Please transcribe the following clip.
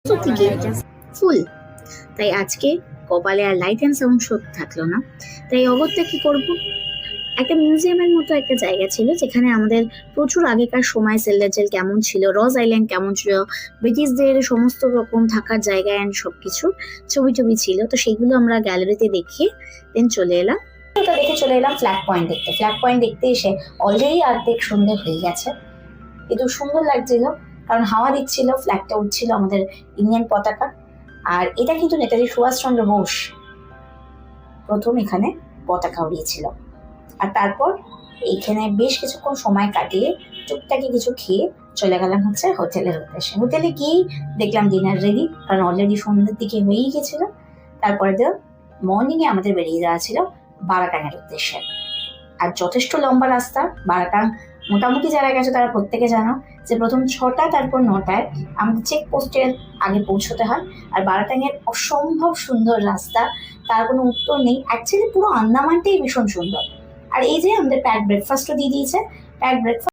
থেকে ফুল। তাই আজকে কপালে আর লাইট অ্যান্ড সাউন্ড শো থাকলো না, তাই অগত্যা কি করব, একটা মিউজিয়ামের মতো একটা জায়গা ছিল যেখানে আমাদের প্রচুর আগেকার সময় সেল্লাজেল কেমন ছিল, রজ আইল্যান্ড কেমন ছিল, ব্রিটিশদের সমস্ত রকম থাকার জায়গা অ্যান্ড সবকিছু ছবি টবি ছিল। তো সেইগুলো আমরা গ্যালারিতে দেখিয়ে দেন চলে এলাম। ওটা দেখে চলে এলাম ফ্ল্যাগ পয়েন্ট দেখতে। ফ্ল্যাগ পয়েন্ট দেখতে এসে অলরেডি অর্ধেক সন্ধ্যে হয়ে গেছে, কিন্তু সুন্দর লাগছিল কারণ হাওয়া দিচ্ছিল, ফ্ল্যাগটা উঠছিল আমাদের ইন্ডিয়ান পতাকা। আর এটা কিন্তু নেতাজি সুভাষচন্দ্র বোস প্রথম এখানে পতাকা উড়িয়েছিল। আর তারপর এইখানে বেশ কিছুক্ষণ সময় কাটিয়ে টুকটাকি কিছু খেয়ে চলে গেলাম হচ্ছে হোটেলের উদ্দেশ্যে। হোটেলে গিয়েই দেখলাম ডিনার রেডি, কারণ অলরেডি সন্ধ্যের দিকে হয়েই গেছিল। তারপরে তো মর্নিংয়ে আমাদের বেরিয়ে যাওয়া ছিল বারাটাঙের উদ্দেশ্যে। আর যথেষ্ট লম্বা রাস্তা। বারাটাং মোটামুটি যারা গেছে তারা প্রত্যেকে জানো যে প্রথম 6টা তারপর 9টায় আমাদের চেকপোস্টের আগে পৌঁছতে হয়। আর বারাটাঙের অসম্ভব সুন্দর রাস্তা, তার কোনো উত্তর নেই। অ্যাকচুয়ালি পুরো আন্দামানটাই ভীষণ সুন্দর। আর এই যে আমাদের প্যাক ব্রেকফাস্টও দিয়ে দিয়েছে। Pack breakfast